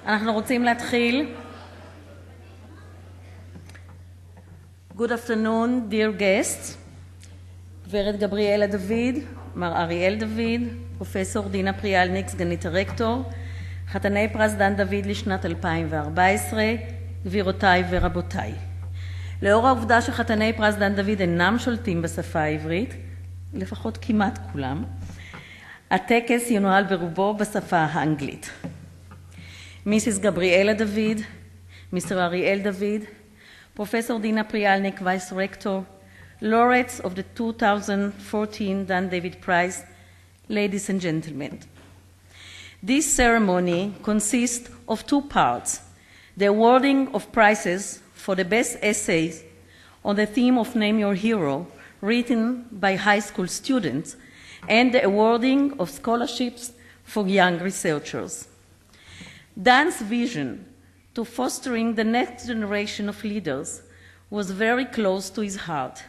אנחנו רוצים להתחיל. Good afternoon, dear guests. גברת גבריאלה דוד, מר אריאל דוד, פרופסור דינה פריאלניק, סגנית הרקטור, חתני פרס דן דוד לשנת 2014, גבירותיי ורבותיי. לאור העובדה שחתני פרס דן דוד אינם שולטים בשפה העברית, לפחות כמעט כולם, הטקס ינוהל ברובו בשפה האנגלית. מיסיס גבריאלה דוד, מיסטר אריאל דוד, פרופסור דינה פריאלניק, וייס רקטור, laureates of the 2014 Dan David Prize, ladies and gentlemen. This ceremony consists of two parts: the awarding of prizes for the best essays on the theme of Name Your Hero, written by high school students, and the awarding of scholarships for young researchers. Dan's vision to fostering the next generation of leaders was very close to his heart.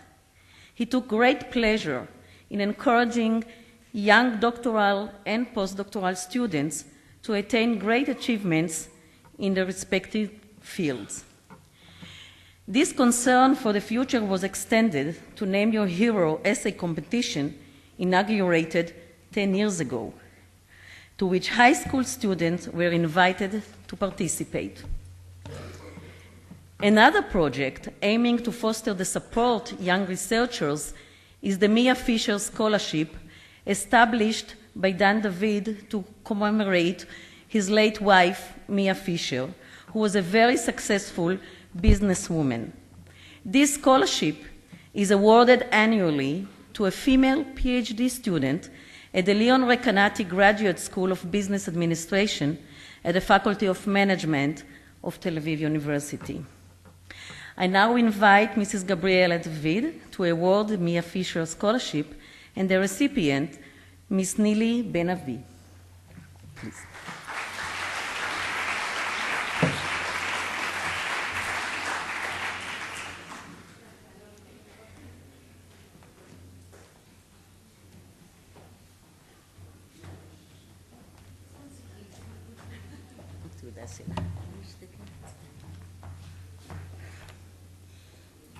He took great pleasure in encouraging young doctoral and postdoctoral students to attain great achievements in their respective fields. This concern for the future was extended to Name Your Hero essay competition inaugurated 10 years ago, to which high school students were invited to participate. Another project aiming to foster the support young researchers is the Mia Fischer Scholarship, established by Dan David to commemorate his late wife, Mia Fischer, who was a very successful businesswoman. This scholarship is awarded annually to a female PhD student at the Leon Recanati Graduate School of Business Administration at the Faculty of Management of Tel Aviv University. I now invite Mrs. Gabriela David to award the Mia Fischer Scholarship and the recipient, Ms. Nili Ben-Avi. Please.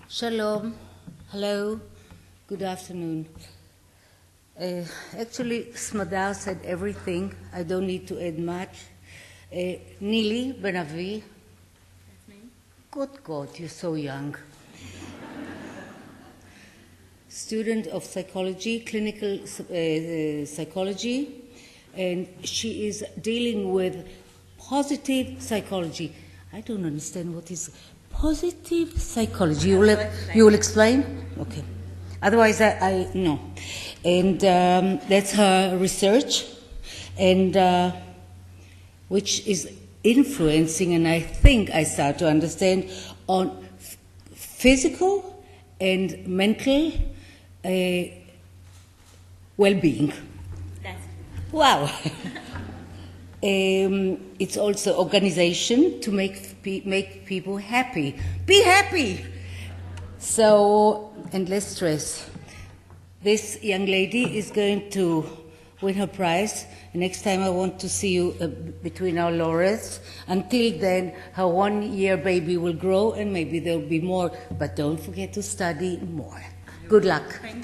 Shalom, hello, good afternoon. Actually, Smadar said everything. I don't need to add much. Nili Ben-Avi. That's me. Good God, you're so young. Student of psychology, clinical psychology, and she is dealing with positive psychology. I don't understand what is positive psychology. You will explain? Okay. Otherwise, I no. And that's her research, and which is influencing, and I think I start to understand, on physical and mental well-being. Wow. It's also organization to make people happy. Be happy! So, and less stress. This young lady is going to win her prize. Next time I want to see you between our laureates. Until then, her 1-year baby will grow and maybe there will be more. But don't forget to study more. Good luck. Thank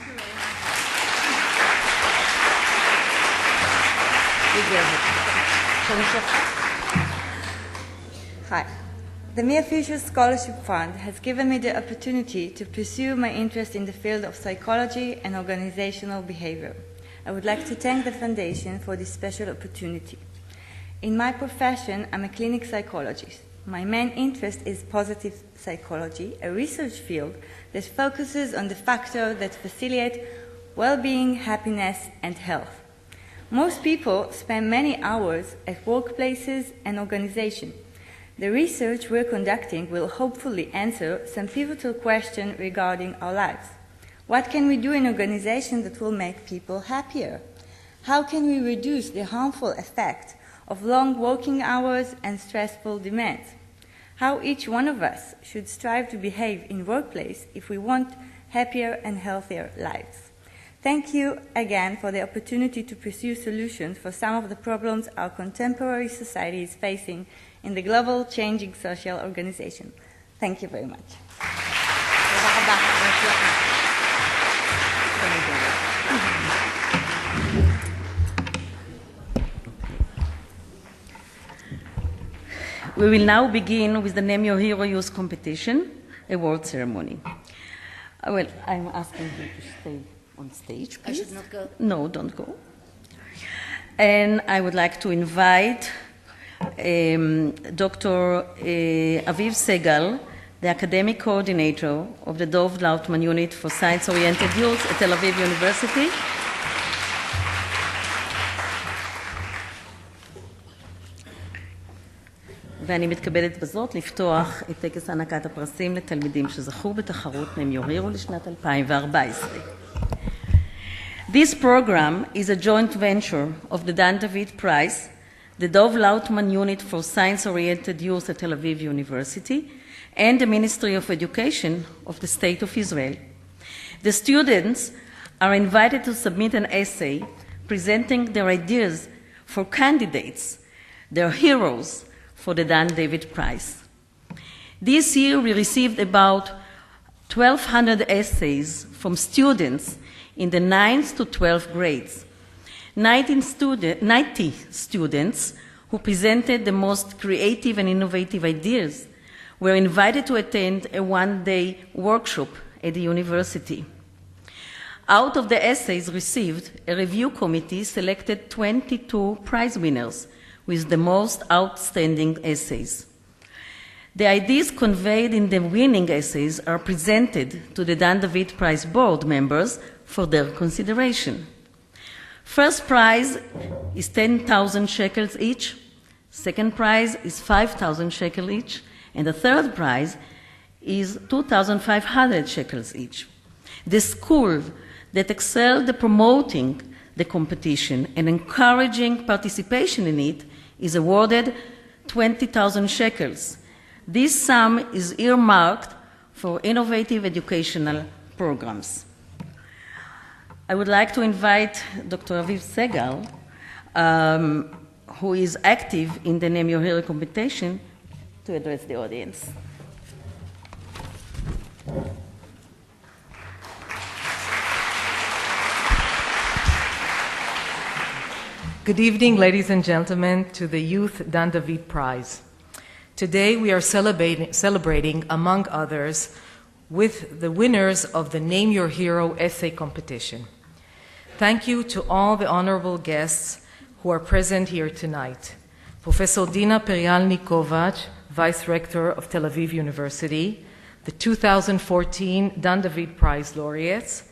you very much. Hi. The Mia Fischer Scholarship Fund has given me the opportunity to pursue my interest in the field of psychology and organizational behavior. I would like to thank the Foundation for this special opportunity. In my profession, I'm a clinical psychologist. My main interest is positive psychology, a research field that focuses on the factors that facilitate well-being, happiness, and health. Most people spend many hours at workplaces and organizations. The research we're conducting will hopefully answer some pivotal questions regarding our lives. What can we do in organizations that will make people happier? How can we reduce the harmful effect of long working hours and stressful demands? How each one of us should strive to behave in workplace if we want happier and healthier lives? Thank you again for the opportunity to pursue solutions for some of the problems our contemporary society is facing in the global changing social organization. Thank you very much. We will now begin with the Name Your Hero Youth Competition award ceremony. Well, I'm asking you to stay on stage, please. I should not go? No, don't go. And I would like to invite Dr. Aviv Segal, the academic coordinator of the Dov Lautman Unit for Science-Oriented Youth at Tel Aviv University. ואני מתכבדת בזאת לפתוח את טקס הענקת הפרסים לתלמידים שזכו בתחרות Name Your Hero לשנת 2014. This program is a joint venture of the Dan David Prize, the Dov Lautman Unit for Science-Oriented Youth at Tel Aviv University, and the Ministry of Education of the State of Israel. The students are invited to submit an essay presenting their ideas for candidates, their heroes, for the Dan David Prize. This year we received about 1,200 essays from students in the 9th to 12th grades. 90 students who presented the most creative and innovative ideas were invited to attend a one-day workshop at the university. Out of the essays received, a review committee selected 22 prize winners with the most outstanding essays. The ideas conveyed in the winning essays are presented to the Dan David Prize board members for their consideration. First prize is 10,000 shekels each, second prize is 5,000 shekels each, and the third prize is 2,500 shekels each. The school that excelled in promoting the competition and encouraging participation in it is awarded 20,000 shekels. This sum is earmarked for innovative educational programs. I would like to invite Dr. Aviv Segal, who is active in the Name Your Hero competition, to address the audience. Good evening, ladies and gentlemen, to the Youth Dan David Prize. Today we are celebrating, among others, with the winners of the Name Your Hero essay competition. Thank you to all the honorable guests who are present here tonight. Professor Dina Perialnik-Kovac, Vice Rector of Tel Aviv University, the 2014 Dan David Prize laureates,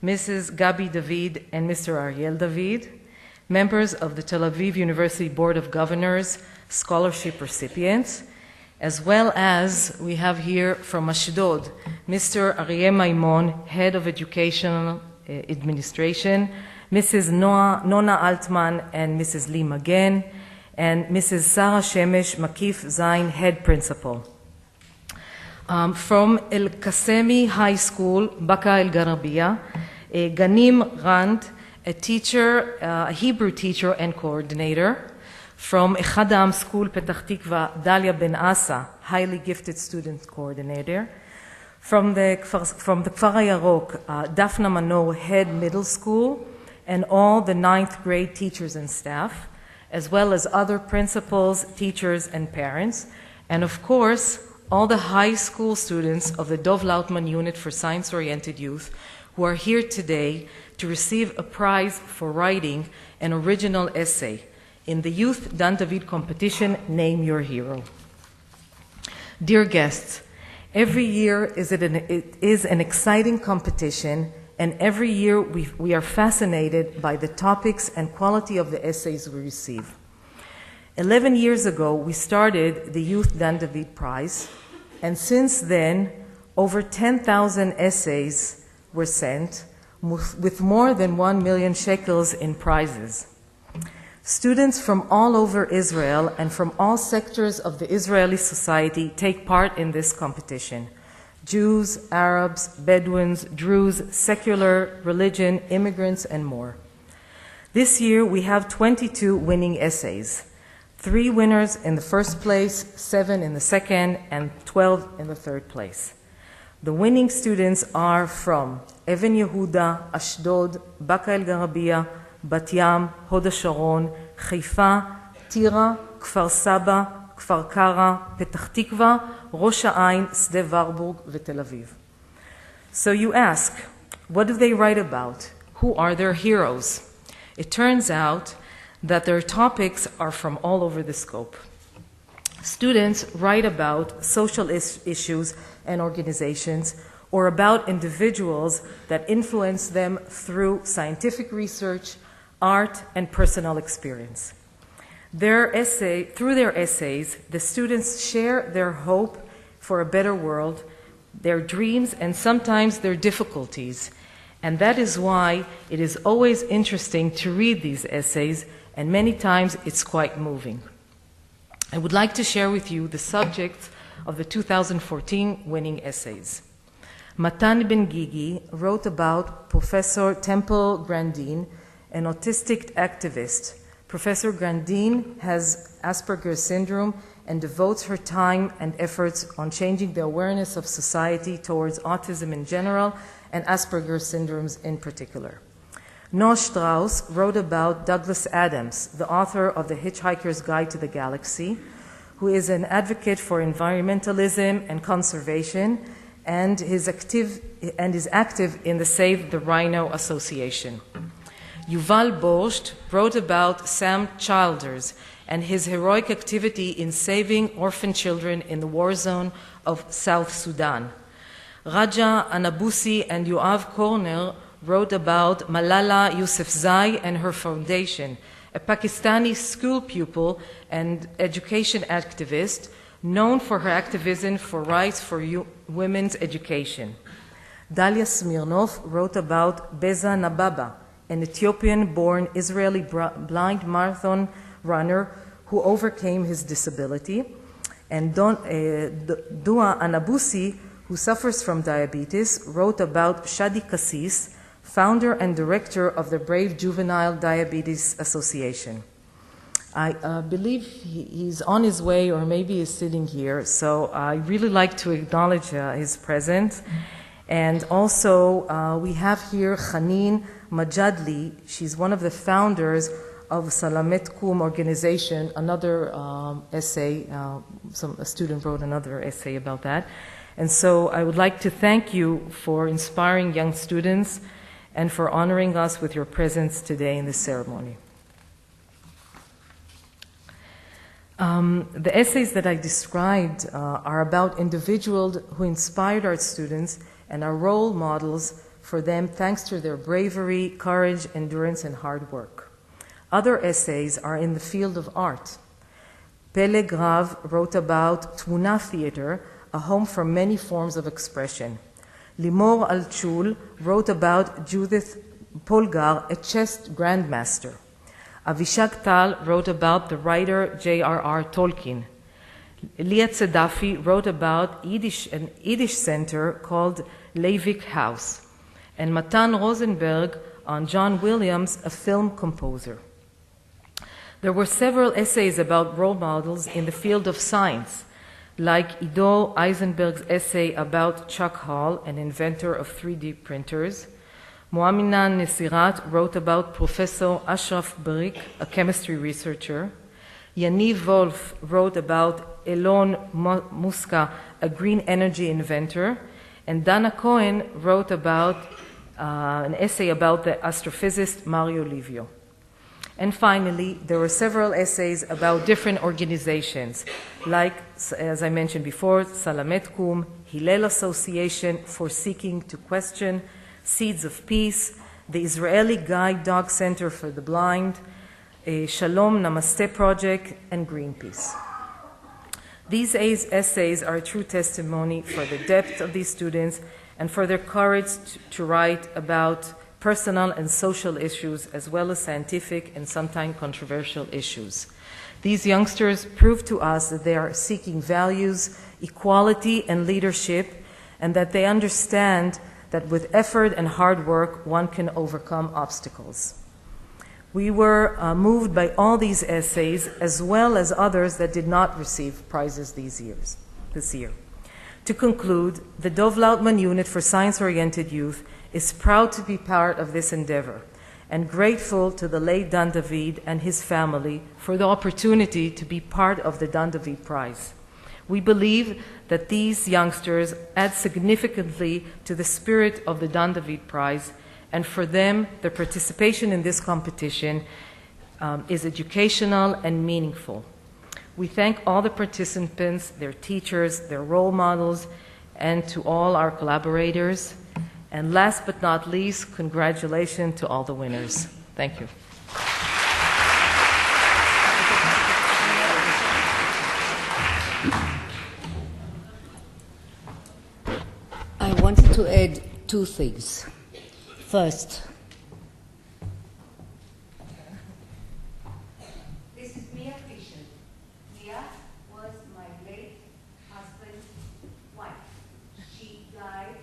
Mrs. Gabi David and Mr. Ariel David, members of the Tel Aviv University Board of Governors, scholarship recipients, as well as we have here from Ashdod, Mr. Aryeh Maimon, Head of Educational Administration, Mrs. Nona Altman and Mrs. Lee Magen, and Mrs. Sarah Shemesh Makif Zain, Head Principal. From El Kasemi High School, Baka El Garabia, Ganim Rand, a teacher, a Hebrew teacher and coordinator. From Echad Ha'am School, Petach Tikva, Dalia Ben Asa, highly gifted student coordinator. From the Kfar HaYarok, Daphna Mano, Head Middle School, and all the 9th grade teachers and staff, as well as other principals, teachers, and parents. And of course, all the high school students of the Dov Lautman Unit for Science-Oriented Youth who are here today to receive a prize for writing an original essay in the Youth Dan David competition, Name Your Hero. Dear guests, every year it is an exciting competition, and every year we are fascinated by the topics and quality of the essays we receive. 11 years ago, we started the Youth Dan David Prize, and since then, over 10,000 essays were sent, with more than 1 million shekels in prizes. Students from all over Israel and from all sectors of the Israeli society take part in this competition. Jews, Arabs, Bedouins, Druze, secular, religion, immigrants, and more. This year we have 22 winning essays. 3 winners in the first place, 7 in the second, and 12 in the third place. The winning students are from Even Yehuda, Ashdod, Baka El Garabia, Bat Yam, Hod HaSharon, Haifa, Tira, Kfar Saba, Kfar Kara, Petach Tikva, Rosh Ha'ain, Sde Warburg, Tel Aviv. So you ask, what do they write about? Who are their heroes? It turns out that their topics are from all over the scope. Students write about social issues and organizations, or about individuals that influence them through scientific research, art, and personal experience. Through their essays, the students share their hope for a better world, their dreams, and sometimes their difficulties. And that is why it is always interesting to read these essays, and many times it's quite moving. I would like to share with you the subjects of the 2014 winning essays. Matan Ben Gigi wrote about Professor Temple Grandin, an autistic activist. Professor Grandin has Asperger's syndrome and devotes her time and efforts on changing the awareness of society towards autism in general and Asperger's syndromes in particular. Noah Strauss wrote about Douglas Adams, the author of The Hitchhiker's Guide to the Galaxy, who is an advocate for environmentalism and conservation, and is active in the Save the Rhino Association. Yuval Borscht wrote about Sam Childers and his heroic activity in saving orphan children in the war zone of South Sudan. Raja Anabusi and Yoav Korner wrote about Malala Yousafzai and her foundation, a Pakistani school pupil and education activist known for her activism for rights for women's education. Dalia Smirnov wrote about Beza Nababa, an Ethiopian-born Israeli blind marathon runner who overcame his disability, and Dua Anabusi, who suffers from diabetes, wrote about Shadi Kassis, founder and director of the Brave Juvenile Diabetes Association. I believe he's on his way, or maybe he's sitting here, so I really like to acknowledge his presence. And also, we have here Khanin Majadli. She's one of the founders of Salamet Kum organization, another essay, a student wrote another essay about that. And so I would like to thank you for inspiring young students and for honoring us with your presence today in this ceremony. The essays that I described are about individuals who inspired our students and are role models for them thanks to their bravery, courage, endurance, and hard work. Other essays are in the field of art. Peleg Rav wrote about Tmuna Theater, a home for many forms of expression. Limor Alchul wrote about Judith Polgar, a chess grandmaster. Avishag Tal wrote about the writer J.R.R. Tolkien. Liat Sedafi wrote about an Yiddish center called Leivik House. And Matan Rosenberg on John Williams, a film composer. There were several essays about role models in the field of science, like Ido Eisenberg's essay about Chuck Hall, an inventor of 3D printers. Moamina Nesirat wrote about Professor Ashraf Barik, a chemistry researcher. Yaniv Wolf wrote about Elon Muska, a green energy inventor. And Dana Cohen wrote about an essay about the astrophysicist Mario Livio. And finally, there were several essays about different organizations, like, as I mentioned before, Salamet Kum, Hillel Association for Seeking to Question, Seeds of Peace, the Israeli Guide Dog Center for the Blind, Shalom Namaste Project, and Greenpeace. These essays are a true testimony for the depth of these students and for their courage to write about personal and social issues, as well as scientific and sometimes controversial issues. These youngsters prove to us that they are seeking values, equality, and leadership, and that they understand that with effort and hard work, one can overcome obstacles. We were moved by all these essays, as well as others that did not receive prizes this year. To conclude, the Dov Lautman Unit for Science-Oriented Youth is proud to be part of this endeavor and grateful to the late Dan David and his family for the opportunity to be part of the Dan David Prize. We believe that these youngsters add significantly to the spirit of the Dan David Prize, and for them, the participation in this competition is educational and meaningful. We thank all the participants, their teachers, their role models, and to all our collaborators. And last but not least, congratulations to all the winners. Thank you. I wanted to add two things. First, this is Fischer. Mia was my late husband's wife. She died,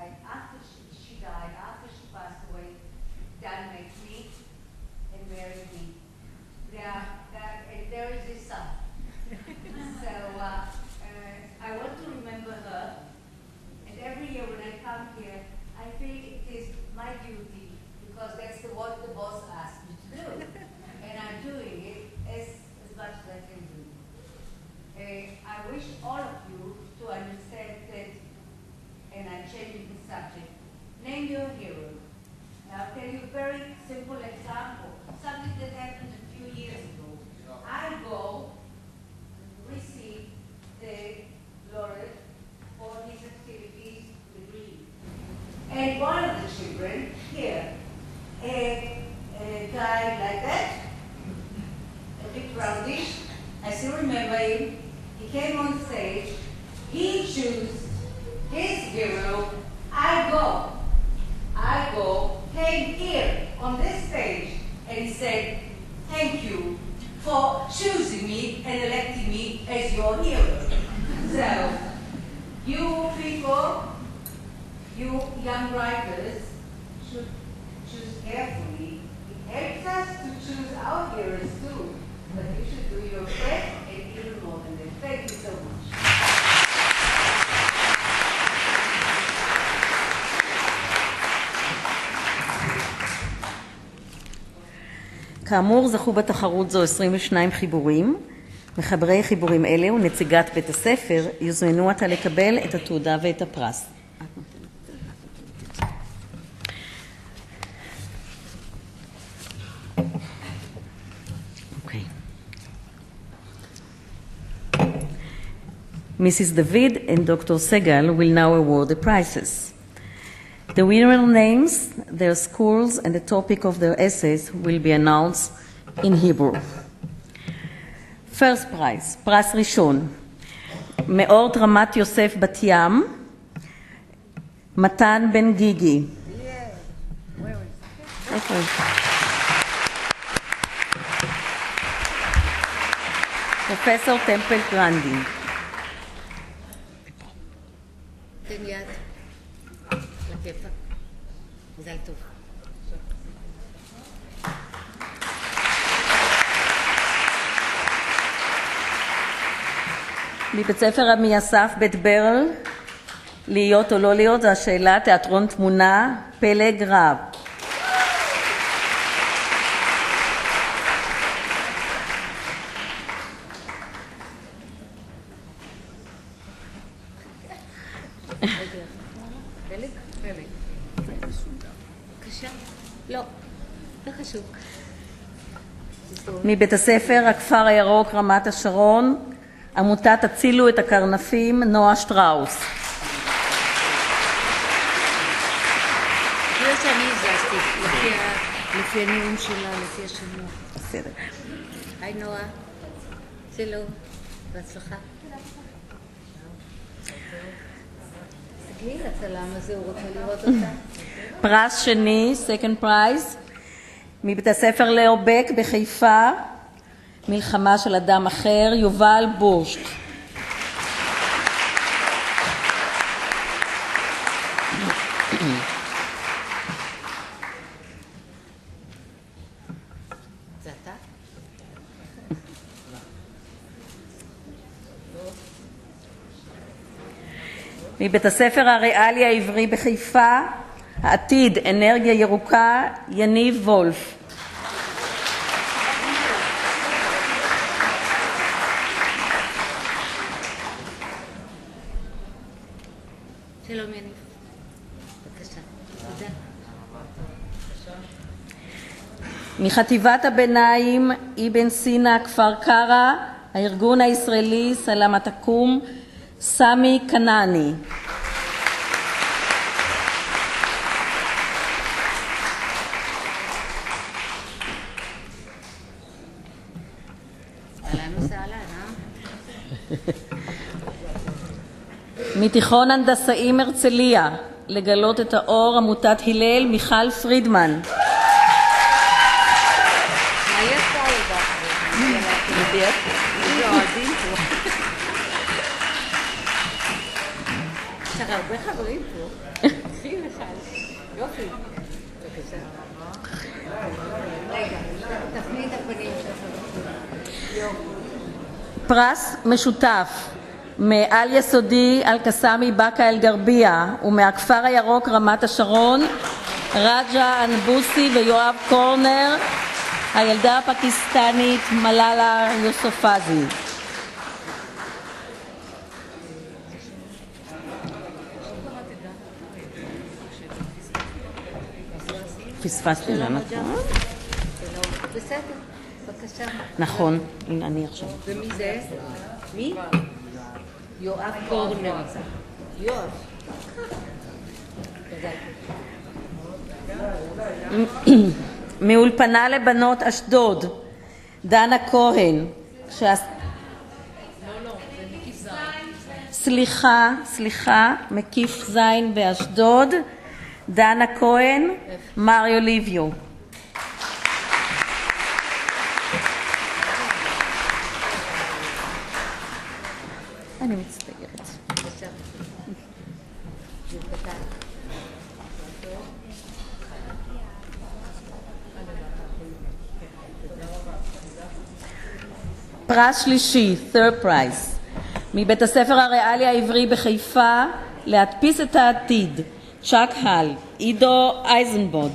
and after she passed away, Dan met me and married me. There is his son. So I want to remember her. And every year when I come here, I feel it is my duty, because that's what the boss asked me to do. And I'm doing it as much as I can do. I wish all of you to understand that, and I'm changing the subject, name your hero. Now I'll tell you a very simple example, something that happened a few years ago. I go receive the laureate for his activities with me. And one of the children, here, a guy like that, a bit roundish, I still remember him. He came on stage, he chose his hero. I came here on this stage, and he said, thank you for choosing me and electing me as your hero. So, you people, you young writers, should choose carefully. It helps us to choose our heroes too, but you should do your best and even more than that. Thank you so much. כאמור, זכו בתחרות זו 22 חיבורים. מחברי חיבורים אלה ונציגת בית הספר יוזמנו עתה לקבל את התעודה ואת הפרס. Mrs. David and Dr. Segal will now award the prizes. The winner names, their schools, and the topic of their essays will be announced in Hebrew. First prize, פרס ראשון, מאורט רמת יוסף בת ים, מתן בן גיגי. פרופסור טמפל גרנדי. תן יד. לכיפה. מזל טוב. מבית ספר עמי אסף בית ברל, להיות או לא להיות, זו השאלה, תיאטרון תמונה, פלג רב. לא, זה חשוב. מבית הספר הכפר הירוק רמת השרון, עמותת הצילו את הקרנפים, נועה שטראוס. זה שאני הזזתי, לפי הנאום שלה, לפי השמוע. בסדר. היי נועה, צילו, בהצלחה. תסתכלי לצלם הזה, הוא רוצה לראות אותה. פרס שני, second prize, מבית הספר לאובק בחיפה, מלחמה של אדם אחר, יובל בורשט. מבית הספר הריאלי העברי בחיפה, העתיד, אנרגיה ירוקה, יניב וולף. שלום יניב. בבקשה. תודה. מחטיבת הביניים אבן סינה כפר קרא, הארגון הישראלי סלמת עקום, סמי קנאני. מתיכון הנדסאים הרצליה, לגלות את האור, עמותת הלל, מיכל פרידמן. יש לך הרבה חברים פה. תחיל לך. יופי. בבקשה. רגע, תפני את הפנים שלך. פרס משותף מעל יסודי אל-קסאמי בקה אל-גרבייה ומהכפר הירוק רמת השרון, רג'ה אנבוסי ויואב קורנר, הילדה הפקיסטנית מלאלה יוסופזי. פספסתי למה? בסדר, בבקשה. נכון, הנה אני עכשיו. ומי זה? מי? יואב קורנר. יואב. מאולפנה לבנות אשדוד, דנה כהן. סליחה, מקיף זין באשדוד, דנה כהן, מריו ליביו. אני מצטערת. פרס שלישי, third prize, מבית הספר הריאלי העברי בחיפה, להדפיס את העתיד, צ'אק הל, עידו אייזנבוד.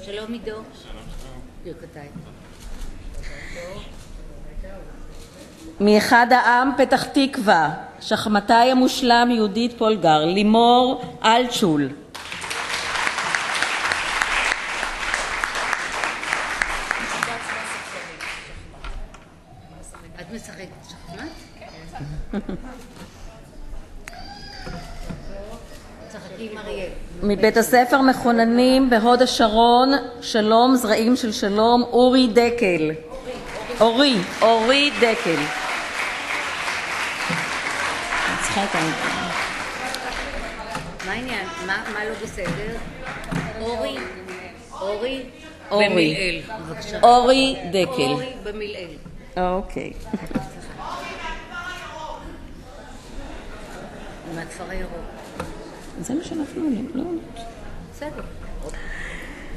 שלום עידו. ברכותיי. מאחד העם פתח תקווה, שחמטאי המושלם יהודית פולגר, לימור אלצ'ול. את משחקת שחמט? משחקי עם אריאל. מבית הספר מחוננים בהוד השרון, שלום זרעים של שלום, אורי דקל. אורי דקל. מה העניין? מה לא בסדר? אורי במילאל. אורי דקל. אורי במילאל. אוקיי. מהכפר הירוק. זה מה שנפלו לי, לא? בסדר.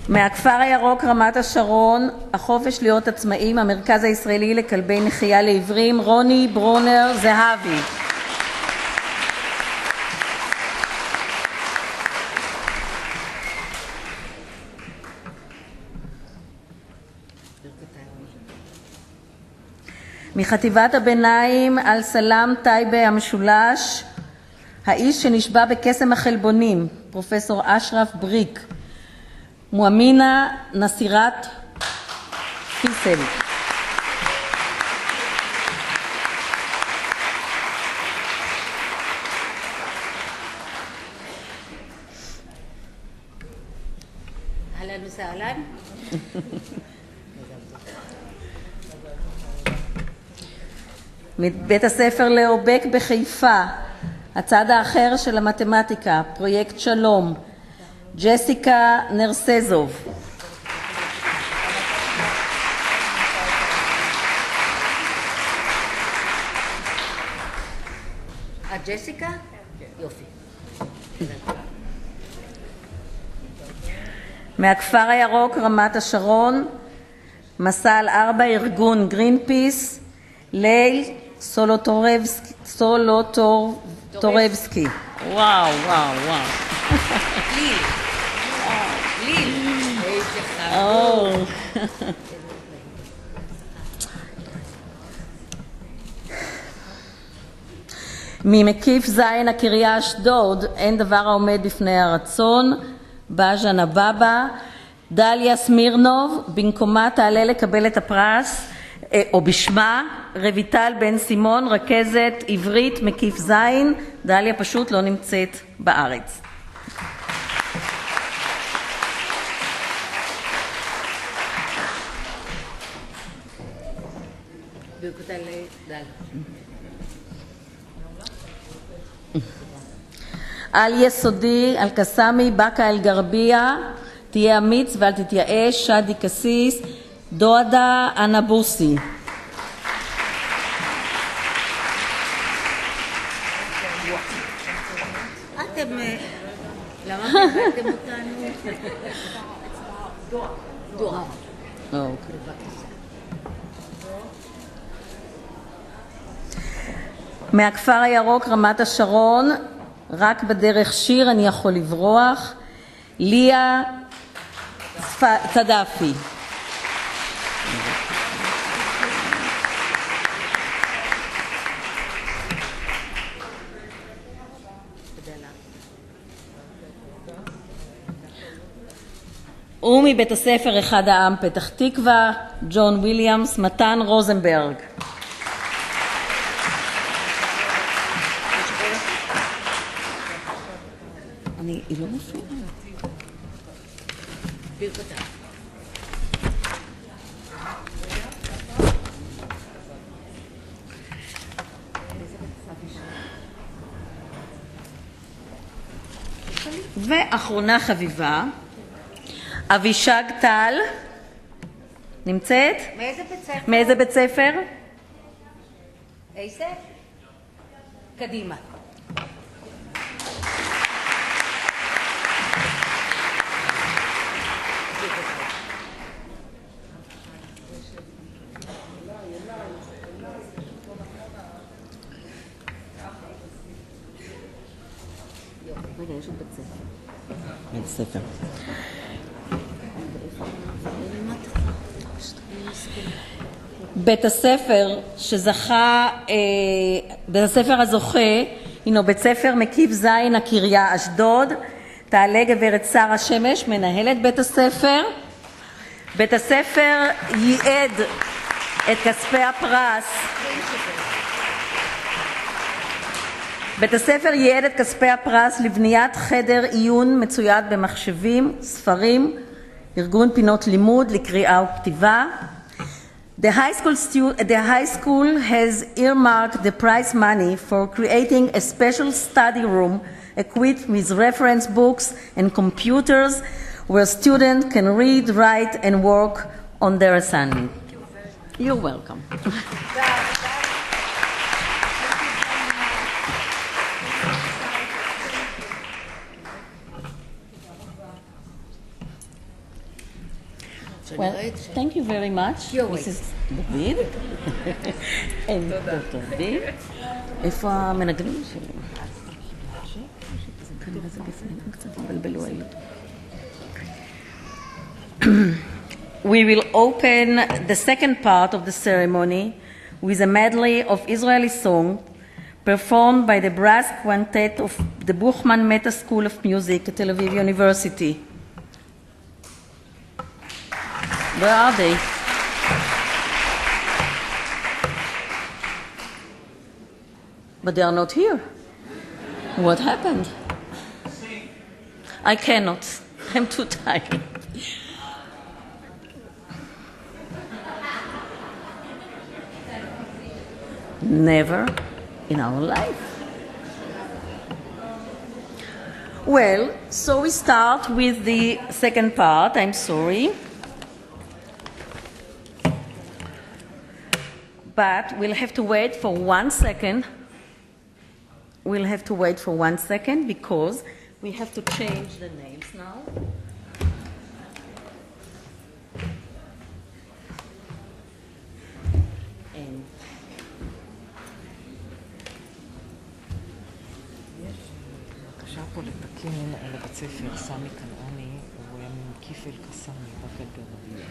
מהכפר הירוק רמת השרון, החופש להיות עצמאים, המרכז הישראלי לכלבי נחייה לעיוורים, רוני ברונר זהבי. מחטיבת הביניים על סלם טייבה המשולש, האיש שנשבע בקסם החלבונים, פרופסור אשרף בריק, מואמינה נסירת פיסל. אהלן וסהלן. מבית הספר לאובק בחיפה, הצד האחר של המתמטיקה, פרויקט שלום, ג'סיקה נרסזוב. את ג'סיקה? יופי. מהכפר הירוק רמת השרון, מסע על 4 ארגון גרין פיס, ליל סולוטורבסקי. וואו, וואו, וואו. ליל. ליל. ממקיף זין הקריה אשדוד, אין דבר העומד בפני הרצון, בז'ן הבבא, דליה סמירנוב, במקומה תעלה לקבל את הפרס, או בשמה, רויטל בן סימון, רכזת עברית מקיף זין, דליה פשוט לא נמצאת בארץ. על יסודי, על קסמי, בקה אל גרביה, תהיה אמיץ ואל תתייאש, שדי קסיס, דואדה אנבוסי. אתם, למה מבאתם אותנו? דועה. אוקיי. מהכפר הירוק רמת השרון, רק בדרך שיר אני יכול לברוח, ליה צדפי. ומבית הספר אחד העם פתח תקווה, ג'ון וויליאמס, מתן רוזנברג. היא לא מופיעה. ברכותיו. ואחרונה חביבה, אבישג טל, נמצאת? מאיזה בית ספר? מאיזה בית ספר? איזה? קדימה. רגע, יש עוד בית ספר. בית ספר. בית הספר שזכה, בית הספר הזוכה, הינו בית ספר מקיף זין הקריה אשדוד. תעלה גברת שרה שמש, מנהלת בית הספר. בית הספר ייעד את כספי הפרס. בית הספר ייעד את כספי הפרס לבניית חדר עיון מצויד במחשבים, ספרים, ארגון פינות לימוד לקריאה וכתיבה. The high school has earmarked the prize money for creating a special study room equipped with reference books and computers where students can read, write, and work on their assignment. You're welcome. Well, thank you very much, Mrs. David. דוקטור דוד. איפה המנגנים שלי? כנראה זה בפנים, קצת התבלבלו היו. We will open the second part of the ceremony with a medley of Israeli song performed by the brass quintet of the Buchman Mehta School of Music at Tel Aviv University. Where are they? But they are not here. What happened? I cannot. I'm too tired. Never in our life. Well, so we start with the second part. I'm sorry. But we'll have to wait for 1 second. We'll have to wait for 1 second because we have to change the names now. פה לתקן על הבית ספר סמי כנעני, הוא היה ממקיף אל קסמי, באקה אל-גרבייה,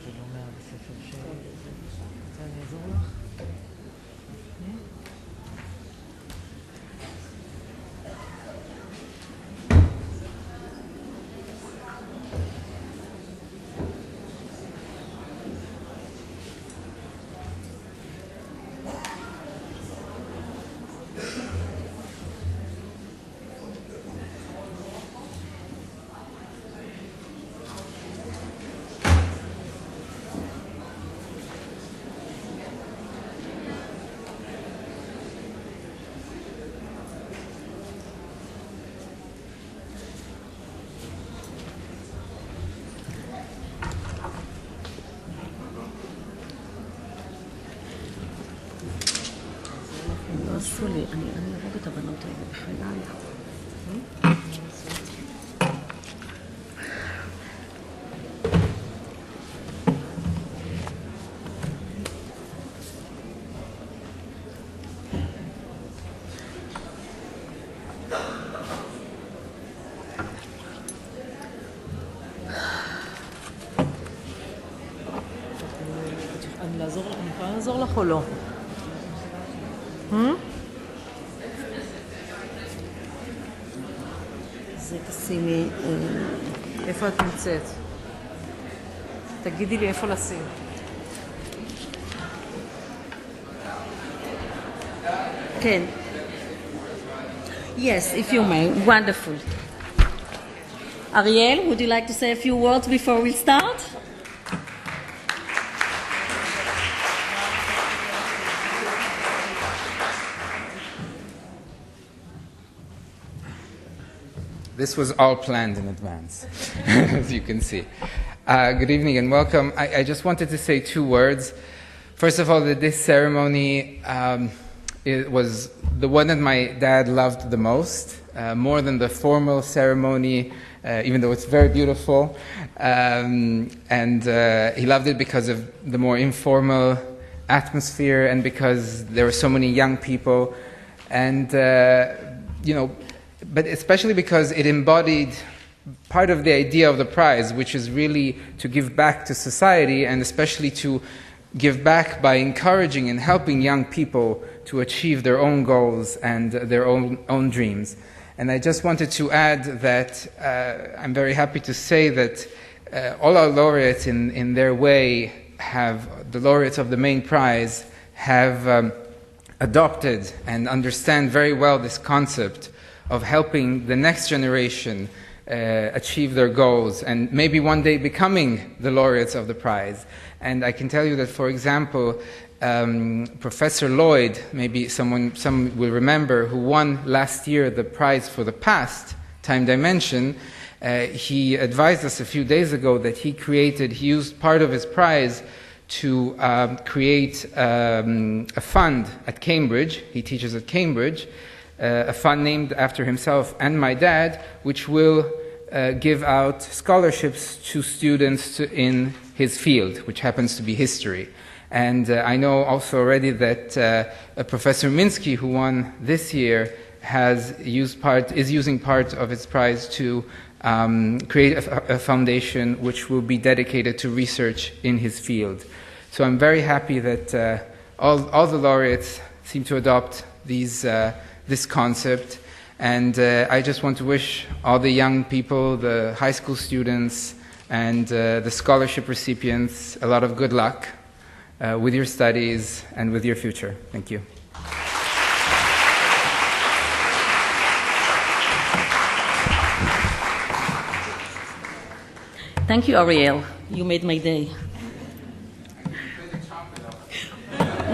ולא מהבית ספר של... רוצה אני אעזור לך? עשו לי, אני ארוג את הבנות האלה בחיי. אני יכולה לעזור לך או לא? זה תשימי... איפה את נמצאת? תגידי לי איפה לשים. כן. Yes, if you may. Wonderful. Ariel, would you like to say a few words before we start? This was all planned in advance, as you can see. Good evening and welcome. I just wanted to say two words. First of all, that this ceremony it was the one that my dad loved the most, more than the formal ceremony, even though it's very beautiful. And he loved it because of the more informal atmosphere and because there were so many young people. And, but especially because it embodied part of the idea of the prize, which is really to give back to society and especially to give back by encouraging and helping young people to achieve their own goals and their own dreams. And I just wanted to add that I'm very happy to say that all our laureates in their way the laureates of the main prize have adopted and understand very well this concept of helping the next generation achieve their goals and maybe one day becoming the laureates of the prize. And I can tell you that, for example, Professor Lloyd, maybe some will remember, who won last year the prize for the past time dimension, he advised us a few days ago that he used part of his prize to create a fund at Cambridge. He teaches at Cambridge. A fund named after himself and my dad, which will give out scholarships to students in his field, which happens to be history. And I know also already that Professor Minsky, who won this year, is using part of his prize to create a foundation which will be dedicated to research in his field. So I'm very happy that all the laureates seem to adopt this concept, and I just want to wish all the young people, the high school students, and the scholarship recipients a lot of good luck with your studies and with your future. Thank you. Thank you, Ariel. You made my day.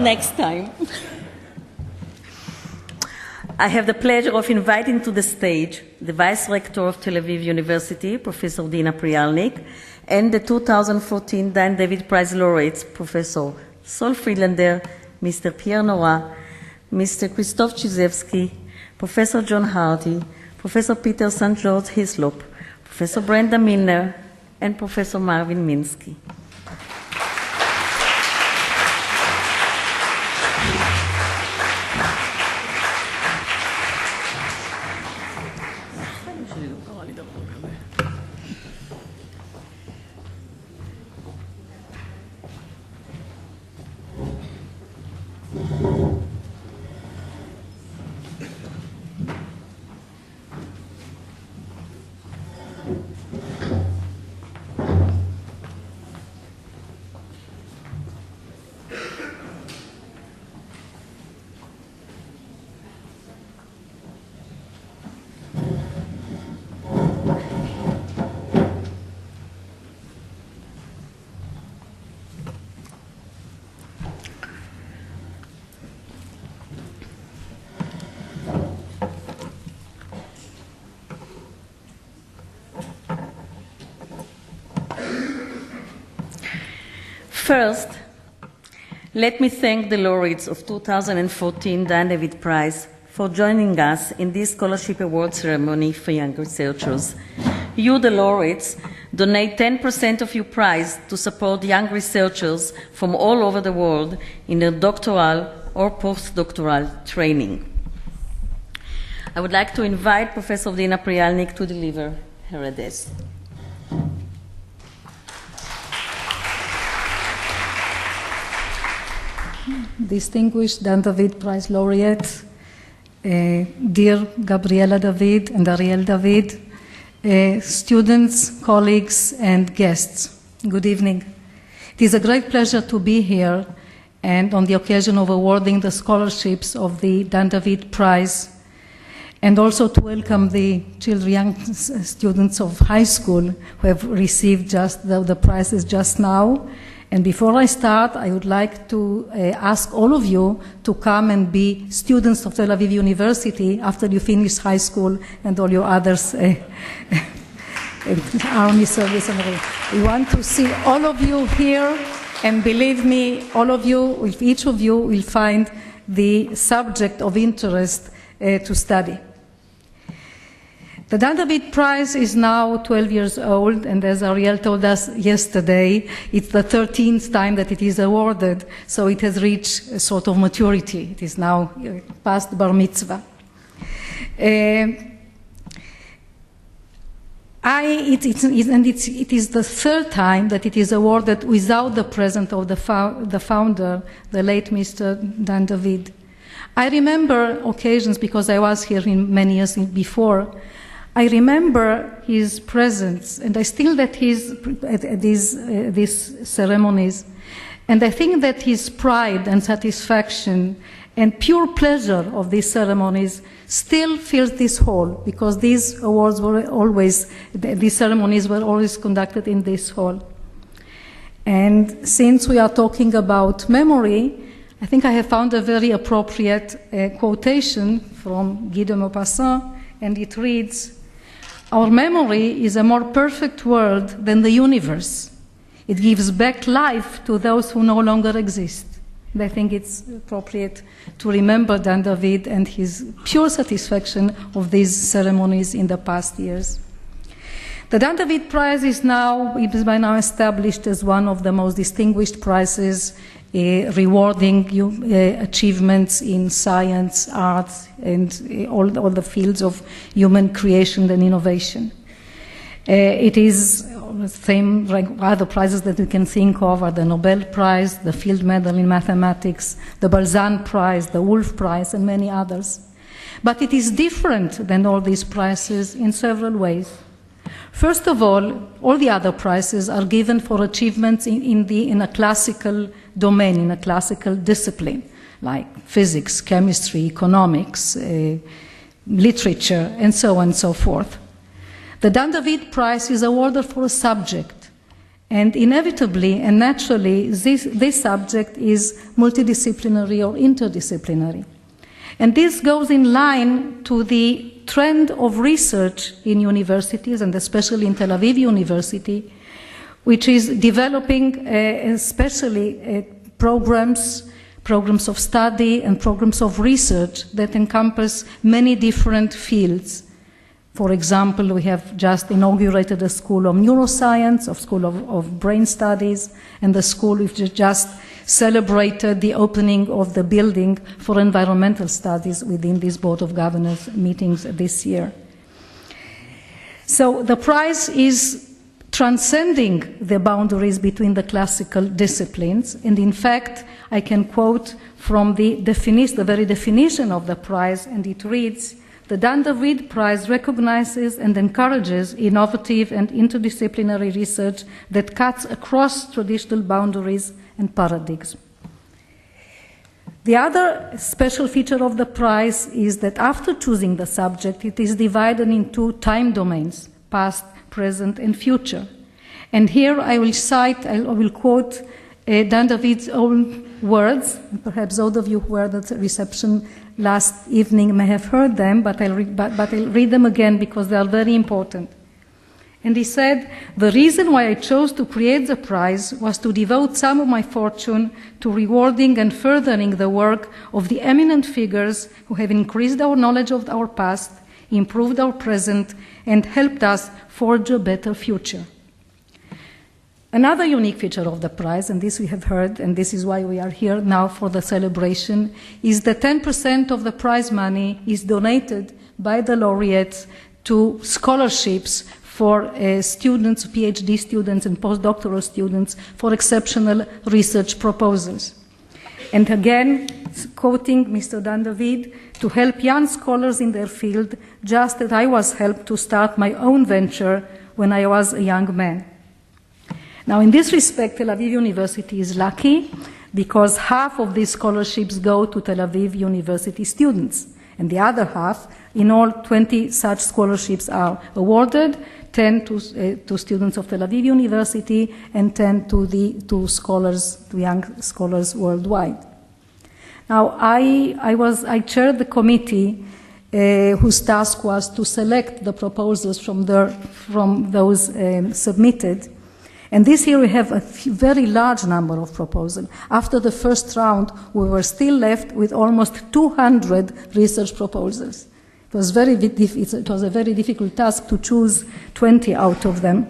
Next time. I have the pleasure of inviting to the stage the Vice Rector of Tel Aviv University, Professor Dina Prialnik, and the 2014 Dan David Prize laureates, Professor Sol Friedlander, Mr. Pierre Nora, Mr. Christoph Chizevsky, Professor John Hardy, Professor Peter St. George Hislop, Professor Brenda Milner, and Professor Marvin Minsky. First, let me thank the laureates of 2014 Dan David Prize for joining us in this scholarship award ceremony for young researchers. You, the laureates, donate 10% of your prize to support young researchers from all over the world in their doctoral or postdoctoral training. I would like to invite Professor Dina Prialnik to deliver her address. Distinguished Dan David Prize laureates, dear Gabriela David and Ariel David, students, colleagues, and guests, good evening. It is a great pleasure to be here and on the occasion of awarding the scholarships of the Dan David Prize, and also to welcome the young students of high school who have received the prizes just now. And before I start, I would like to ask all of you to come and be students of Tel Aviv University after you finish high school and all your others, army service. And we want to see all of you here, and believe me, all of you, each of you will find the subject of interest to study. The Dan David Prize is now 12 years old, and as Ariel told us yesterday, it's the 13th time that it is awarded, so it has reached a sort of maturity. It is now past bar mitzvah. It is the third time that it is awarded without the presence of the founder, the late Mr. Dan David. I remember occasions, because I was here in many years before, I remember his presence, and I still at these ceremonies, and I think that his pride and satisfaction and pure pleasure of these ceremonies still fills this hall, because these awards were always, these ceremonies were always conducted in this hall. And since we are talking about memory, I think I have found a very appropriate quotation from Guy de Maupassant, and it reads, "Our memory is a more perfect world than the universe. It gives back life to those who no longer exist." And I think it's appropriate to remember Dan David and his pure satisfaction of these ceremonies in the past years. The Dan David Prize is by now established as one of the most distinguished prizes rewarding achievements in science, arts, and all the fields of human creation and innovation. It is the same like other prizes that we can think of are the Nobel Prize, the Field Medal in Mathematics, the Balzan Prize, the Wolf Prize, and many others. But it is different than all these prizes in several ways. First of all the other prizes are given for achievements in a classical domain, in a classical discipline, like physics, chemistry, economics, literature, and so on and so forth. The Dan David Prize is awarded for a subject, and inevitably and naturally, this subject is multidisciplinary or interdisciplinary. And this goes in line to the trend of research in universities, and especially in Tel Aviv University, which is developing especially programs of study and programs of research that encompass many different fields. For example, we have just inaugurated a school of neuroscience, a school of brain studies, and the school we've just celebrated the opening of the building for environmental studies within this Board of Governors meetings this year. So the prize is transcending the boundaries between the classical disciplines, and in fact, I can quote from the very definition of the prize, and it reads, "The Dan David Prize recognizes and encourages innovative and interdisciplinary research that cuts across traditional boundaries and paradigms." The other special feature of the prize is that after choosing the subject, it is divided into time domains, past, present, and future. And here I will quote Dan David's own words, and perhaps those of you who were at the reception last evening may have heard them, but I'll read them again because they are very important. And he said, the reason why I chose to create the prize was to devote some of my fortune to rewarding and furthering the work of the eminent figures who have increased our knowledge of our past, improved our present, and helped us forge a better future. Another unique feature of the prize, and this we have heard, and this is why we are here now for the celebration, is that 10% of the prize money is donated by the laureates to scholarships for students, PhD students and postdoctoral students for exceptional research proposals. And again, quoting Mr. Dan David, to help young scholars in their field, just as I was helped to start my own venture when I was a young man. Now, in this respect, Tel Aviv University is lucky because half of these scholarships go to Tel Aviv University students, and the other half, in all, 20 such scholarships are awarded, 10 to students of Tel Aviv University and 10 to young scholars worldwide. Now, I chaired the committee whose task was to select the proposals from those submitted. And this year we have a very large number of proposals. After the first round, we were still left with almost 200 research proposals. It was a very difficult task to choose 20 out of them.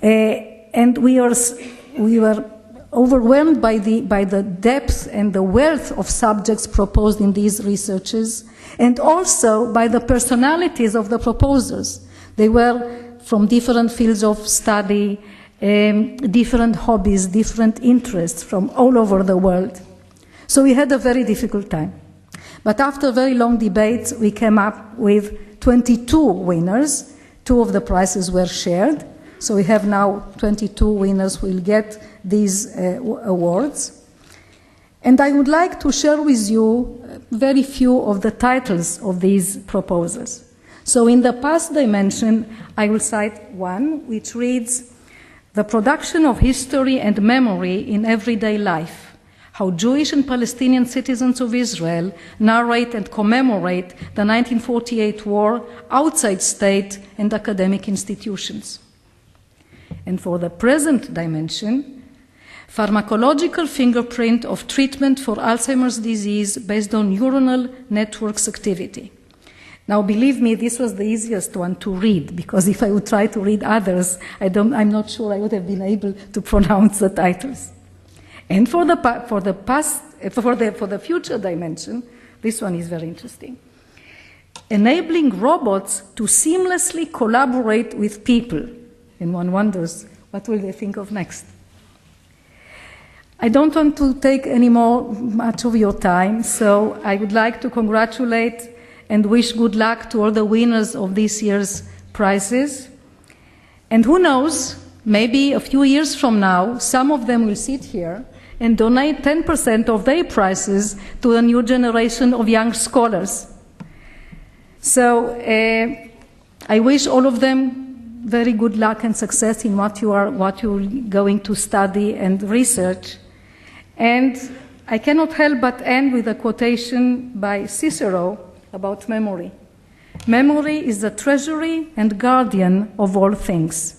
And we were overwhelmed by the depth and the wealth of subjects proposed in these researches, and also by the personalities of the proposers. They were from different fields of study, different hobbies, different interests from all over the world. So we had a very difficult time. But after very long debates, we came up with 22 winners. 2 of the prizes were shared. So we have now 22 winners who will get these awards. And I would like to share with you very few of the titles of these proposals. So in the past dimension, I will cite one, which reads, "The production of history and memory in everyday life, how Jewish and Palestinian citizens of Israel narrate and commemorate the 1948 war outside state and academic institutions." And for the present dimension, "Pharmacological fingerprint of treatment for Alzheimer's disease based on neuronal networks activity." Now, believe me, this was the easiest one to read, because if I would try to read others, I'm not sure I would have been able to pronounce the titles. And for the future dimension, this one is very interesting. "Enabling robots to seamlessly collaborate with people." And one wonders, what will they think of next? I don't want to take much of your time, so I would like to congratulate and wish good luck to all the winners of this year's prizes. And who knows, maybe a few years from now, some of them will sit here and donate 10% of their prizes to a new generation of young scholars. So I wish all of them very good luck and success in what you're going to study and research. And I cannot help but end with a quotation by Cicero about memory. "Memory is the treasury and guardian of all things."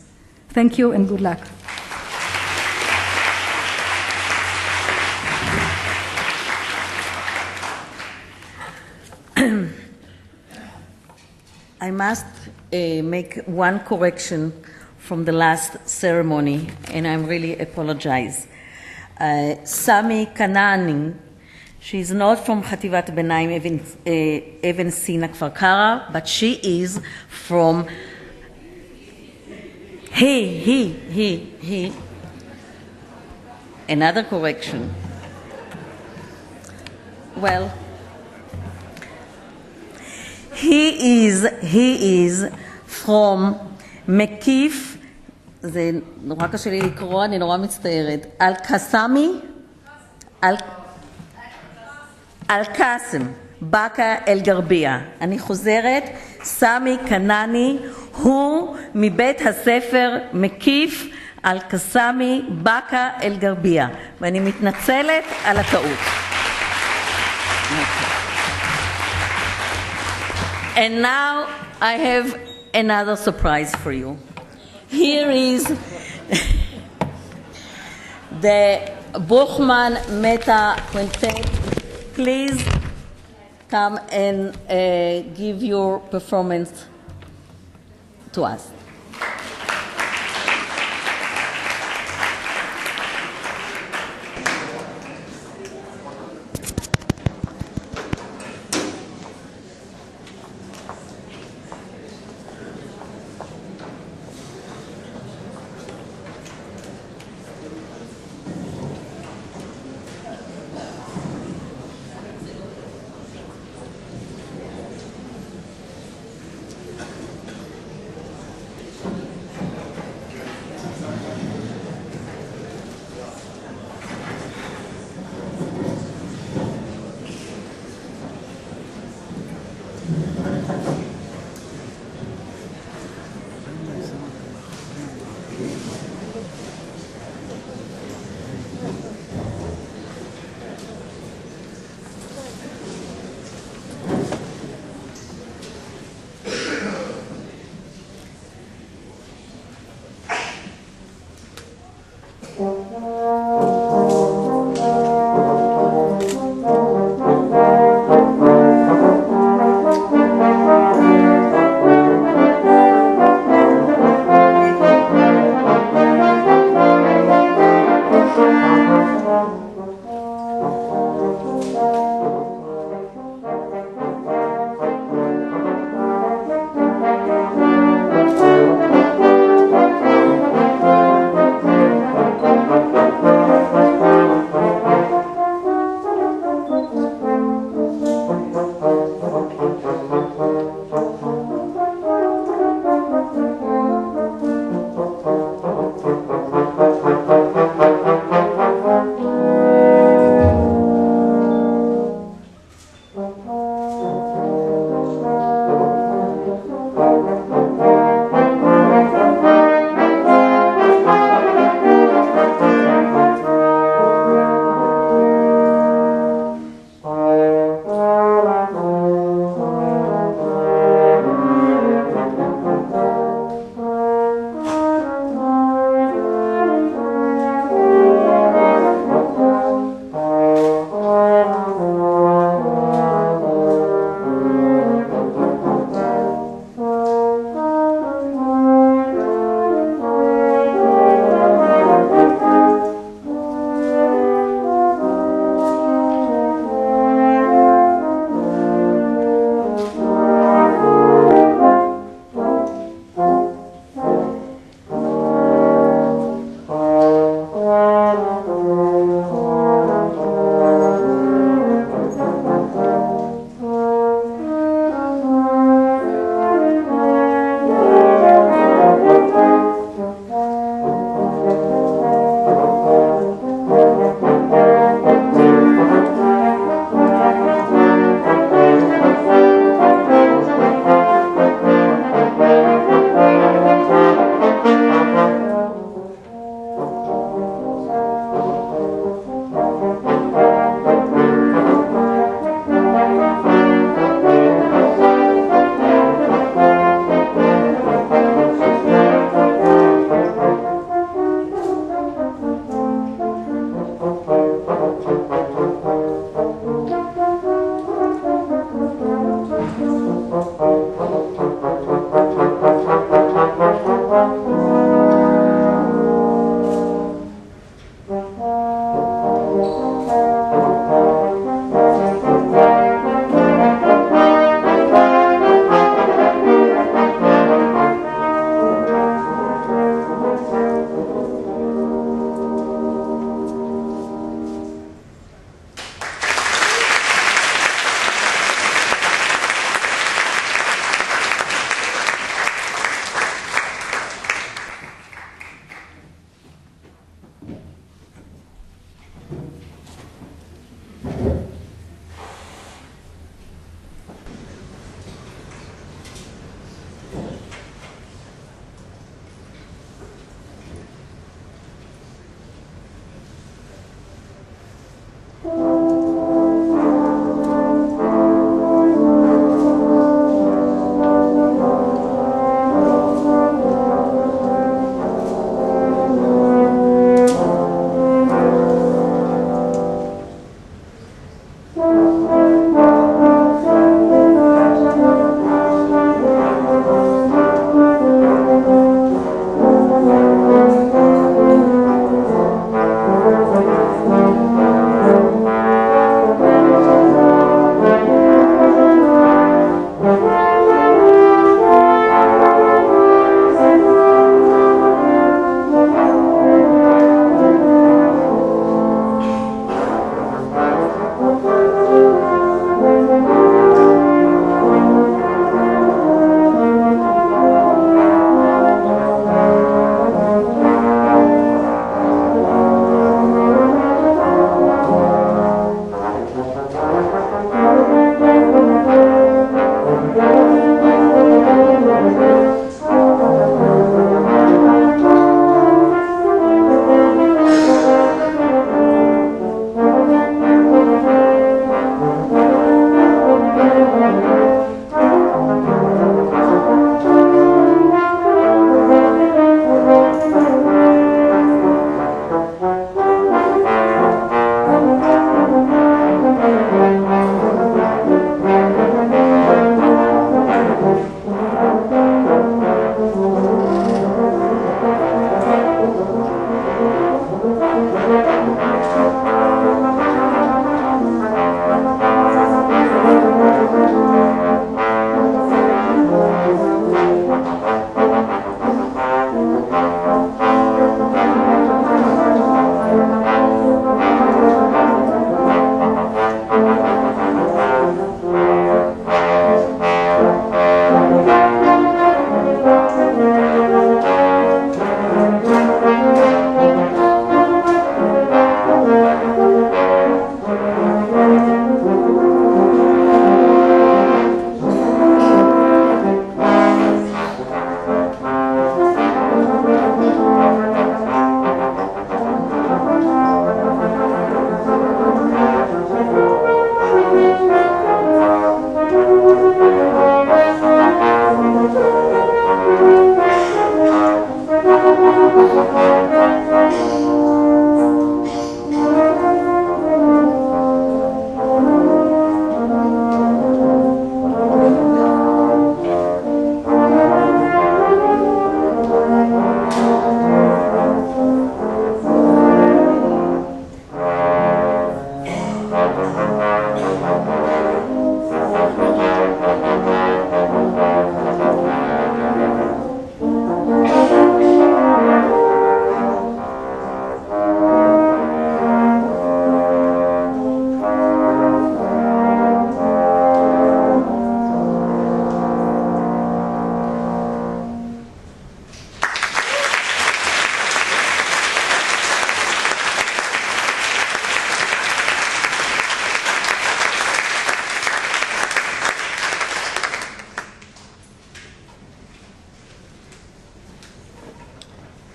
Thank you and good luck. I must make one correction from the last ceremony, and I really apologize. Sami Kanani, she's not from Chativat Benaim Even Sina Kfar Kara, but she is from he. Another correction. Well, he is from מקיף, זה נורא קשה לי לקרוא, אני נורא מצטערת, אל-קסמי, אל-קסם, בקה אל-גרבייה. אני חוזרת, סמי קנני הוא מבית הספר מקיף אל-קסמי, בקה אל-גרבייה. ואני מתנצלת על הטעות. And now I have another surprise for you. Here is the Buchmann Meta Quintet. Please come and give your performance to us.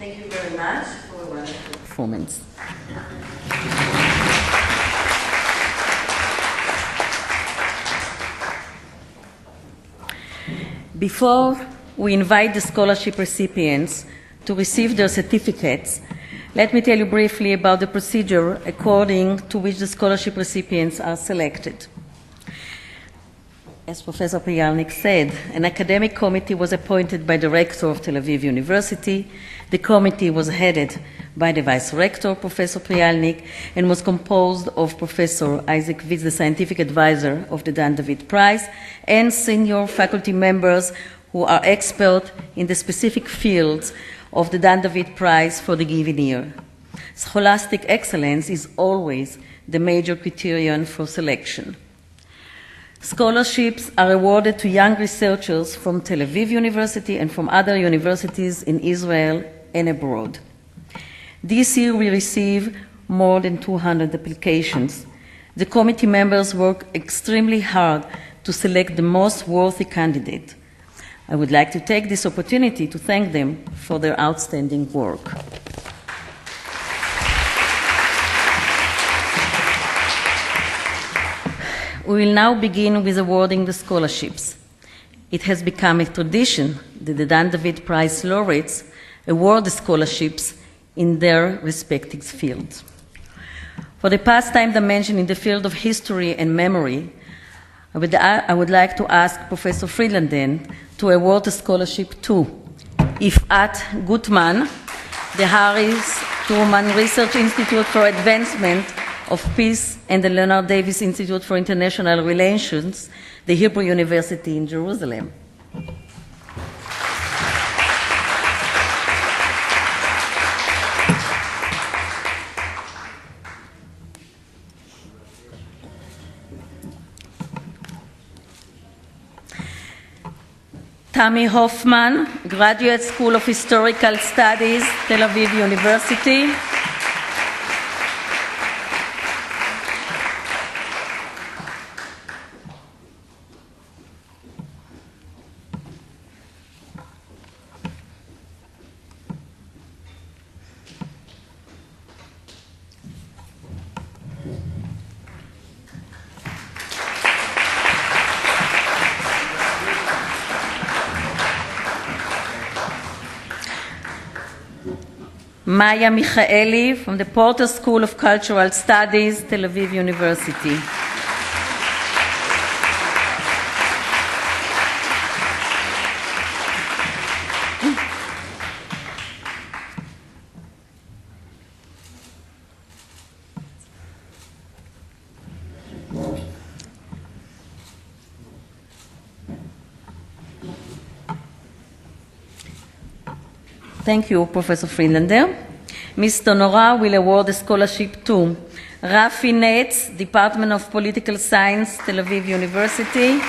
Thank you very much for a wonderful performance. Before we invite the scholarship recipients to receive their certificates, let me tell you briefly about the procedure according to which the scholarship recipients are selected. As Professor Prialnik said, an academic committee was appointed by the rector of Tel Aviv University. The committee was headed by the vice rector, Professor Prialnik, and was composed of Professor Isaac Witz, the scientific advisor of the Dan David Prize, and senior faculty members who are expert in the specific fields of the Dan David Prize for the given year. Scholastic excellence is always the major criterion for selection. Scholarships are awarded to young researchers from Tel Aviv University and from other universities in Israel and abroad. This year we receive more than 200 applications. The committee members work extremely hard to select the most worthy candidate. I would like to take this opportunity to thank them for their outstanding work. We will now begin with awarding the scholarships. It has become a tradition that the Dan David Prize laureates award the scholarships in their respective fields. For the past-time dimension in the field of history and memory, I would like to ask Professor Friedlander to award a scholarship to Ifat Gutman, the Harris Truman Research Institute for Advancement of Peace and the Leonard Davis Institute for International Relations, the Hebrew University in Jerusalem. Tammy Hoffman, Graduate School of Historical Studies, Tel Aviv University. Maya Michaeli from the Porter School of Cultural Studies, Tel Aviv University. Thank you, Professor Friedlander. Mr. Nora will award a scholarship to Rafi Netz, Department of Political Science, Tel Aviv University.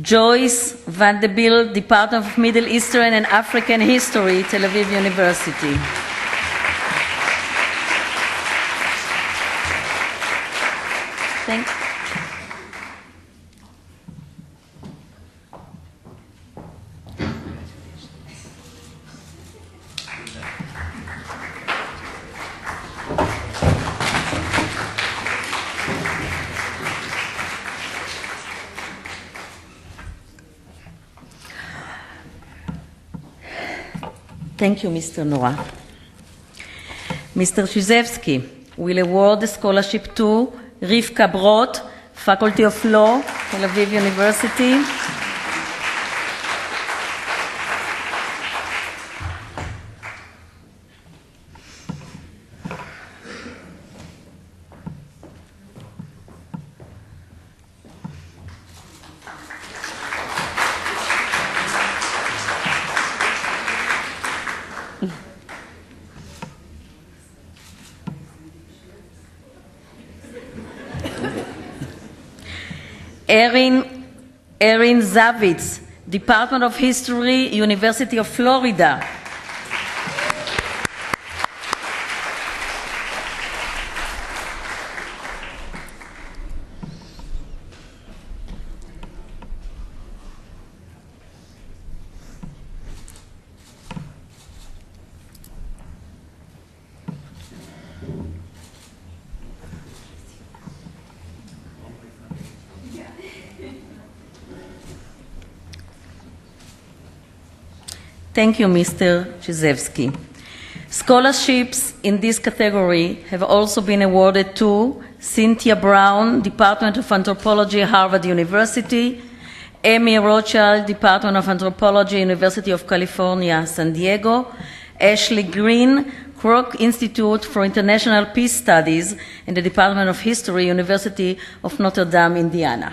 Joyce Vanderbilt, Department of Middle Eastern and African History, Tel Aviv University. Thank you, Mr. Nora. Mr. Shizevsky will award the scholarship to Rivka Brot, Faculty of Law, Tel Aviv University. Erin Zavitz, Department of History, University of Florida. Thank you, Mr. Chizevsky. Scholarships in this category have also been awarded to Cynthia Brown, Department of Anthropology, Harvard University; Amy Rothschild, Department of Anthropology, University of California, San Diego; Ashley Green, Kroc Institute for International Peace Studies in the Department of History, University of Notre Dame, Indiana.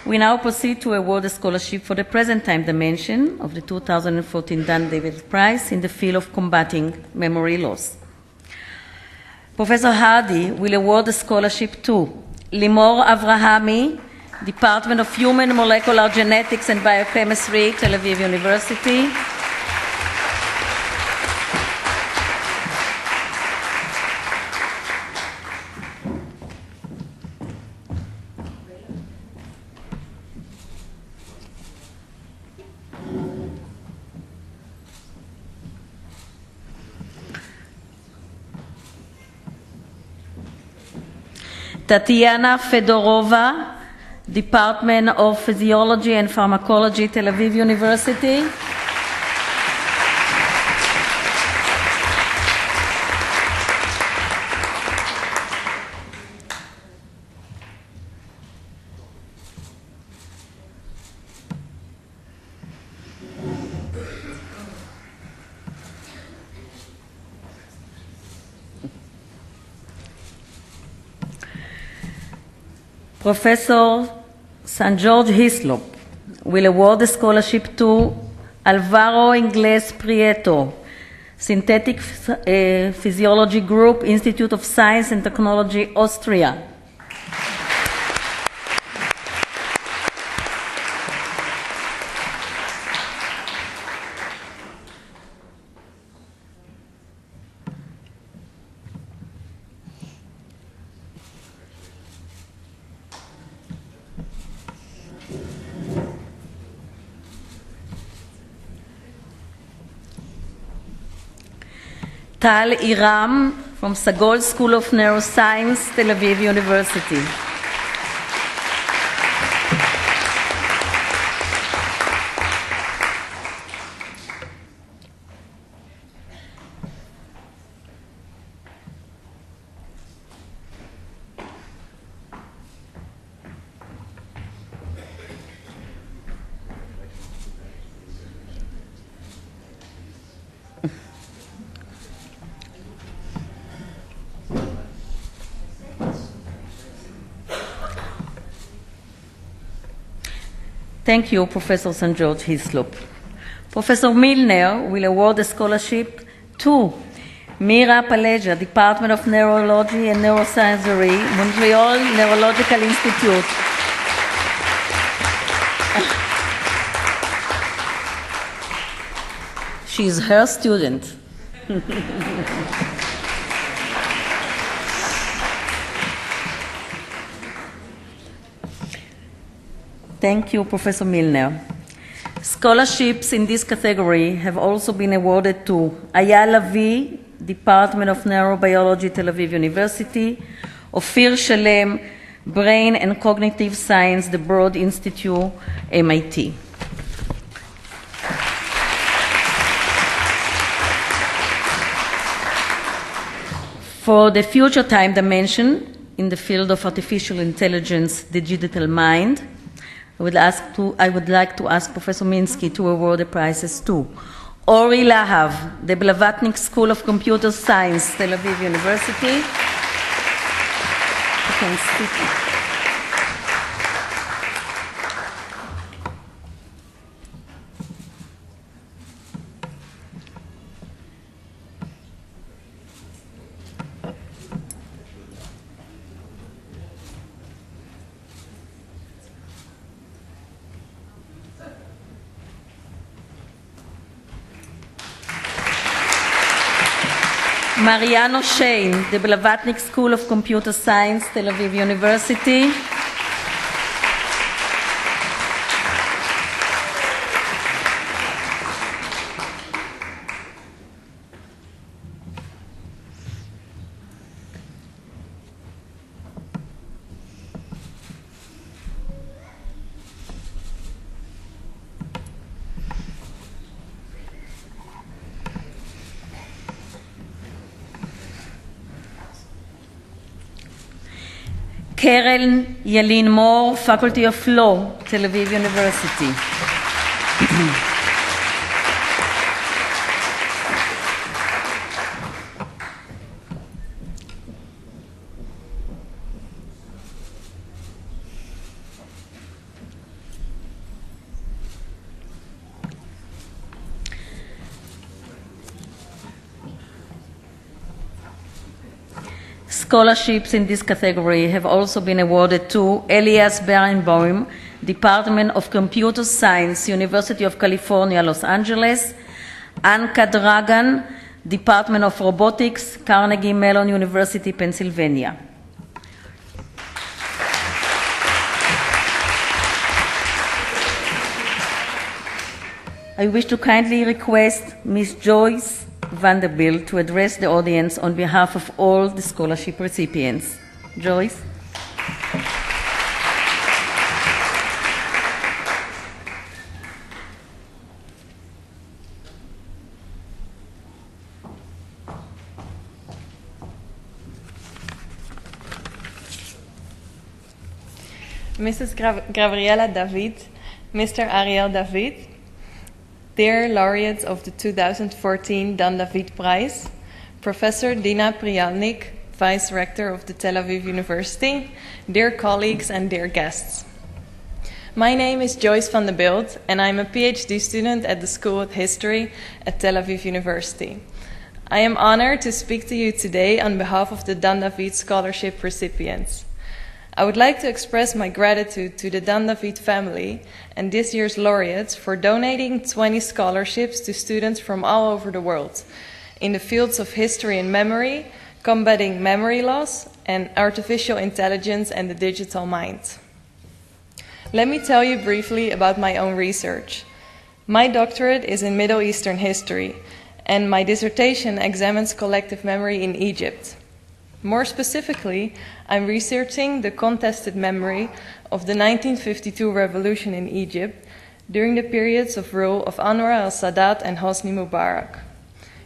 We now proceed to award a scholarship for the present time dimension of the 2014 Dan Davis Prize in the field of combating memory loss. Professor Hardy will award a scholarship to Limor Avrahami, Department of Human Molecular Genetics and Biochemistry, Tel Aviv University. Tatiana Fedorova, Department of Physiology and Pharmacology, Tel Aviv University. Professor St. George Hislop will award the scholarship to Alvaro Ingles Prieto, Synthetic Physiology Group, Institute of Science and Technology, Austria. Tal Iram from Sagol School of Neuroscience, Tel Aviv University. Thank you, Professor St. George Hislop. Professor Milner will award a scholarship to Mira Paleja, Department of Neurology and Neuroscience, Montreal Neurological Institute. She is her student. Thank you, Professor Milner. Scholarships in this category have also been awarded to Ayala V, Department of Neurobiology, Tel Aviv University, Ophir Shalem, Brain and Cognitive Science, the Broad Institute, MIT. For the future time dimension in the field of artificial intelligence, the digital mind, I would like to ask Professor Minsky to award the prizes to Ori Lahav, the Blavatnik School of Computer Science, Tel Aviv University. You can speak. Mariano Shane, the Blavatnik School of Computer Science, Tel Aviv University. Karen Yalin Moore, Faculty of Law, Tel Aviv University. Scholarships in this category have also been awarded to Elias Berenbaum, Department of Computer Science, University of California, Los Angeles, Anka Dragan, Department of Robotics, Carnegie Mellon University, Pennsylvania. I wish to kindly request Ms. Joyce Vanderbilt to address the audience on behalf of all the scholarship recipients. Joyce. Mrs. Gabriela David, Mr. Ariel David, dear laureates of the 2014 Dan David Prize, Professor Dina Prialnik, Vice Rector of the Tel Aviv University, dear colleagues and dear guests. My name is Joyce van der Bilt, and I'm a PhD student at the School of History at Tel Aviv University. I am honored to speak to you today on behalf of the Dan David Scholarship recipients. I would like to express my gratitude to the Dan David family and this year's laureates for donating 20 scholarships to students from all over the world in the fields of history and memory, combating memory loss, and artificial intelligence and the digital mind. Let me tell you briefly about my own research. My doctorate is in Middle Eastern history, and my dissertation examines collective memory in Egypt. More specifically, I'm researching the contested memory of the 1952 revolution in Egypt during the periods of rule of Anwar al-Sadat and Hosni Mubarak.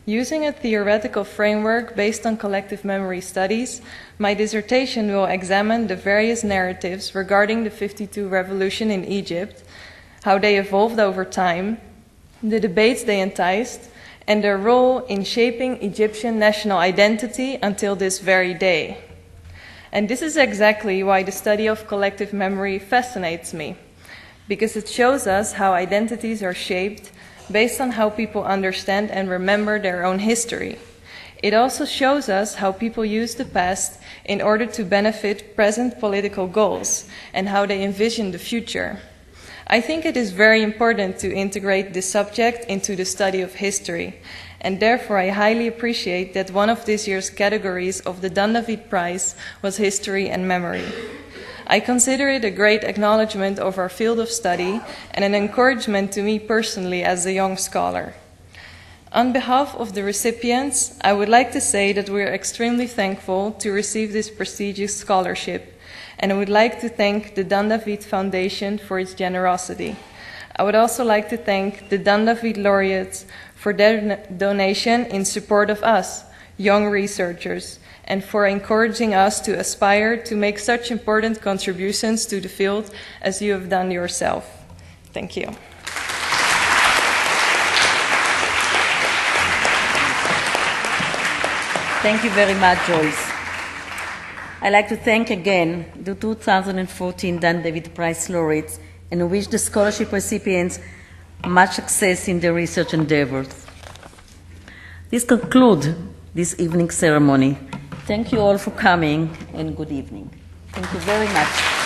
Using a theoretical framework based on collective memory studies, my dissertation will examine the various narratives regarding the 52 revolution in Egypt, how they evolved over time, the debates they enticed, and their role in shaping Egyptian national identity until this very day. And this is exactly why the study of collective memory fascinates me, because it shows us how identities are shaped based on how people understand and remember their own history. It also shows us how people use the past in order to benefit present political goals and how they envision the future. I think it is very important to integrate this subject into the study of history, and therefore I highly appreciate that one of this year's categories of the Dan David Prize was history and memory. I consider it a great acknowledgement of our field of study and an encouragement to me personally as a young scholar. On behalf of the recipients, I would like to say that we are extremely thankful to receive this prestigious scholarship, and I would like to thank the Dan David Foundation for its generosity. I would also like to thank the Dan David laureates for their donation in support of us, young researchers, and for encouraging us to aspire to make such important contributions to the field as you have done yourself. Thank you. Thank you very much, Joyce. I'd like to thank again the 2014 Dan David Prize laureates and wish the scholarship recipients much success in their research endeavors. This concludes this evening's ceremony. Thank you all for coming, and good evening. Thank you very much.